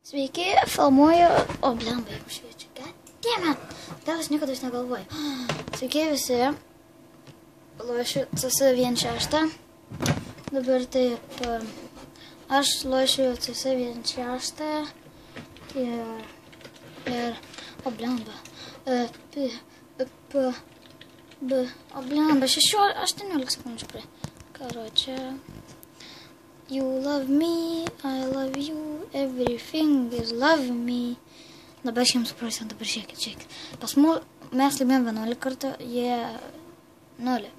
Sveiki, filmuoju, blemba, jau šviečia. Goddammit, gal aš niekada negalvoju. Sveiki visi, lošiu CS16. Dabar taip, aš lošiu CS16 ir, blemba, blemba, 18 sekundžių prie. Karočią. You love me, I love you, everything is love me. Dabar 100%, dabar žiūrėkit. Pas mes laimėjom 11 kartų, jie 0.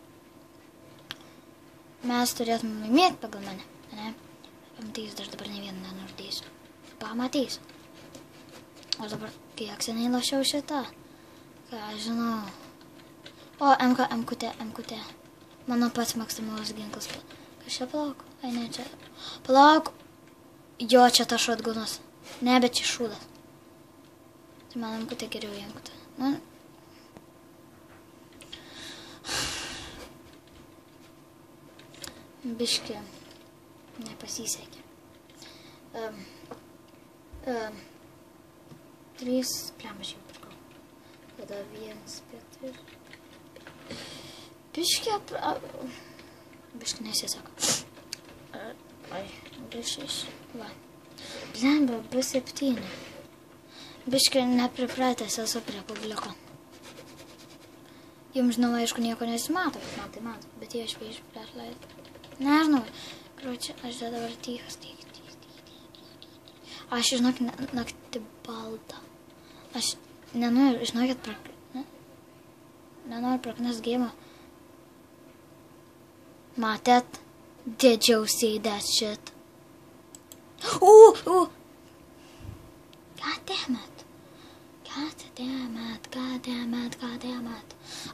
Mes turėtume laimėti pagal mane, ne? Pamatys, dar dabar ne vieną nenurdėsiu. Pamatys. O dabar, kiek seniai lošiau šitą? Ką aš žinau. O, MKT. Mano pats maksimalus ginklas. Kas čia palauk? Ai, ne, čia. Palauk. Jo, čia ta šotgunas. Ne, bet čia šūdas. Tai man MKT geriau MKT. Nu. Biški. Nepasisekė. 3 plemašiai pirkau. Tada 1, 5. Biški nesisako. Ai, B6. Va. Blemba, B7. Biški nepripratęs esu prie publiko. Jums, žinau, aišku, nieko nesimato, bet man tai mato. Bet jie švieži prieš leidą. Nežinau. Kročią, aš dabar tykas. Aš, žinok, naktį baldą. Aš nenoriu, žinokit, nenoriu praknest geimą. Matėt? Did you see that shit? Goddammit.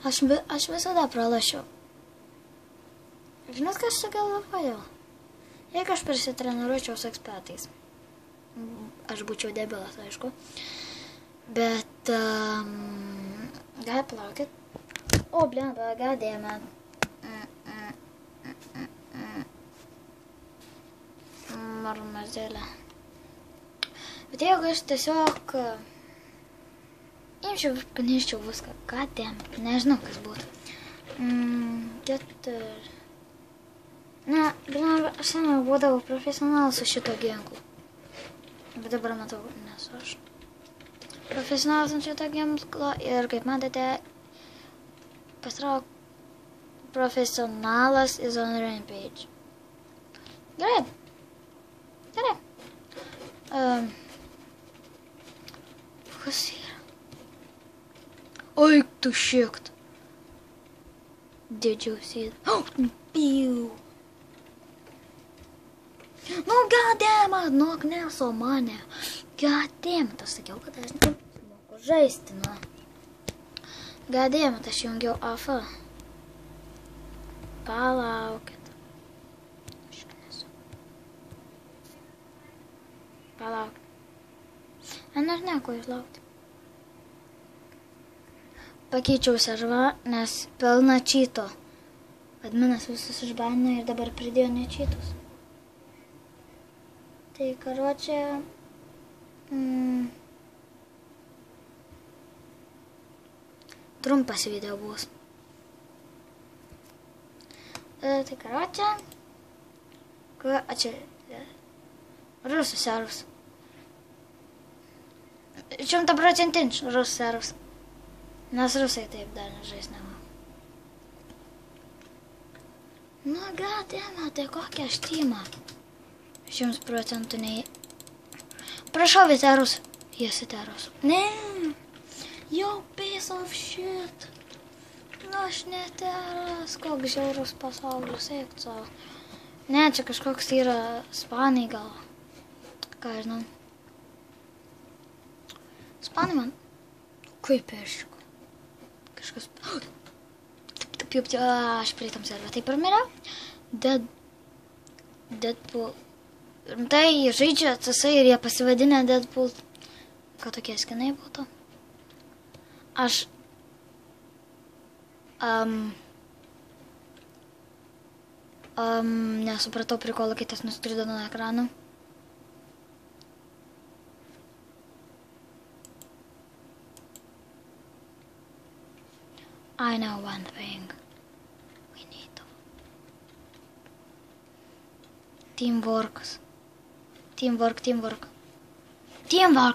Aš visada pralašiau. Žinot, kas čia galvoju? Jeigu aš prisitreniruočiau su ekspertais. Aš būčiau debilas, aišku. Bet, gal plaukit? O, blemba, goddammit. Marmazėlė. Bet jeigu aš tiesiog imčiau ir paneščiau viską, goddammit, nežinau, kas būtų. Ne, aš seniau būdavau profesionalas su šito ginklu. Bet dabar matau, nesu aš profesionalas ant šito ginklo ir, kaip matote, pasitrauk profesionalas is on rampage. Gerai. Kas yra? Oi, tu šikt. Did you see it? Oh, piu. Nu, goddammit, nuok neso mane. Goddammit, aš sakiau, kad aš nemoku žaisti, nu. Goddammit, aš jungiau AF. Palaukit. Palauk. Aš nieko išlaukti. Pakeičiau servą, nes pilna čyto. Adminas visus išbanino ir dabar pridėjo nečytus. Tai karočią... Trumpas video bus. Tai karočią... Čia... Rusų servus. 100% rusų servus. Nes rusai taip dar nežais nema. Nu, goddammit, tai kokia aš tyma. 100% nei... Prašau, veterus. Jis veterus. Ne. Yo, piece of shit. Nu, aš neteras. Koks žiaurus pasaulis, eik savo. Ne, čia kažkoks yra spanai gal. Ką žinau. Spanai man. Kaip perščiuk. Kažkas. Aš prieitam servę. Taip ir miriau. Deadpool. Tai žaidžia CSai ir jie pasivadinę Deadpool. Ką tokie skinai būtų? Aš... nesupratau prikolą, kai tas nuskrido nuo ekranų. I know one thing. We need to. Teamwork. Teamwork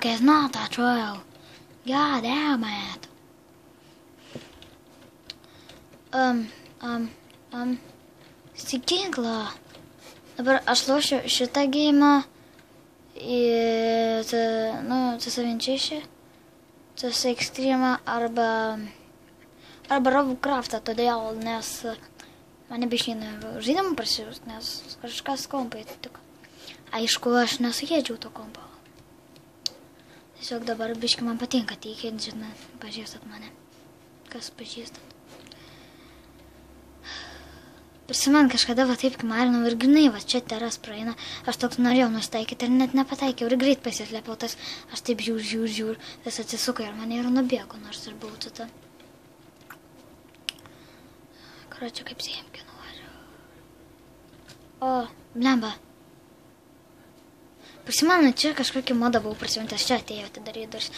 is not a trial. God damn it. Stikinklą. Dabar aš lošiu šitą geimą į, C7, CS Extreme arba Robocraftą, todėl, nes mane biškina žaidimą prasiūs, nes kažkas kompai atitiko. Aišku, aš nesuėdžiau to kompo. Tiesiog dabar biški man patinka tikėt, žinai, pažįstat mane. Kas pažįstat? Prisimenu kažkada va taip, kai marinau ir grinai, va čia teras praeina, aš toks norėjau nusitaikyti ir net nepataikiau ir greit pasislėpiau, tas aš taip žiūr, tas atsisuko ir mane ir nubėgo, nors ir buvau tada. Karočią kaip Siemkė noriu. O, blemba. Prisimenu, čia kažkokį modą buvau prisimintas, čia atėjo atidaryti duris,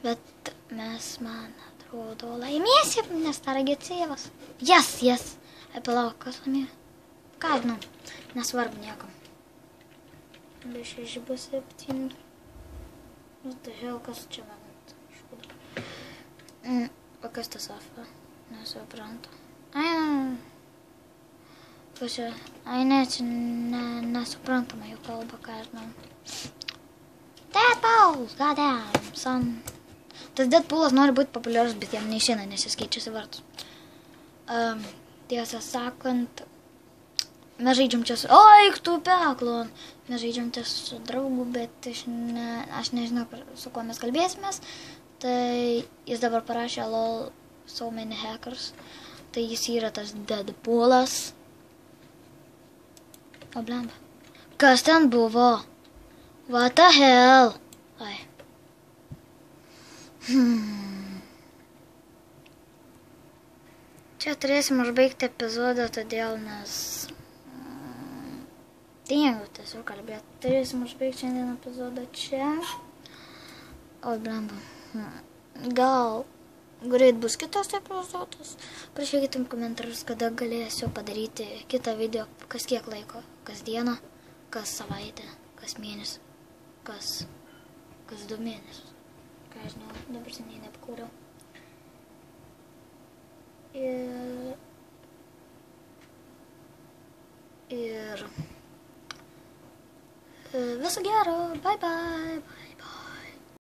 bet mes, man atrodo, laimėsim, nes taragė Cievas. Yes. Palauk, kas laimėjo? Ką, žinau, nesvarbu niekam. Be 6-7. Kas čia man? Škoda. O kas tas afa? Nesuprantu. Ne, čia nesuprantama jų kalba, ką žinau. Deadpools, goddamn, son. Tas Deadpoolas nori būti populiarus, bet jam neišeina, nes jis keičiasi vardus. Tiesą sakant, mes žaidžiam čia su... Eik tu peklon! Mes žaidžiam čia su draugu, bet aš nežinau, su kuo mes kalbėsimės. Tai jis dabar parašė lol so many hackers. Tai jis yra tas Deadpoolas. O blemba. Kas ten buvo? What the hell? Ai. Čia turėsim užbaigti epizodą, todėl nes... Tingiu tiesiog kalbėti. Turėsim užbaigti šiandien epizodą čia. O, blemba. Gal greit bus kitas epizodas. Prašykite komentarus, kada galėsiu padaryti kitą video, kas kiek laiko. Kas dieną, kas savaitę, kas mėnesį, kas 2 mėnesius. Ką aš žinau, dabar seniai nepakūriau. Ir viso gero, bye bye.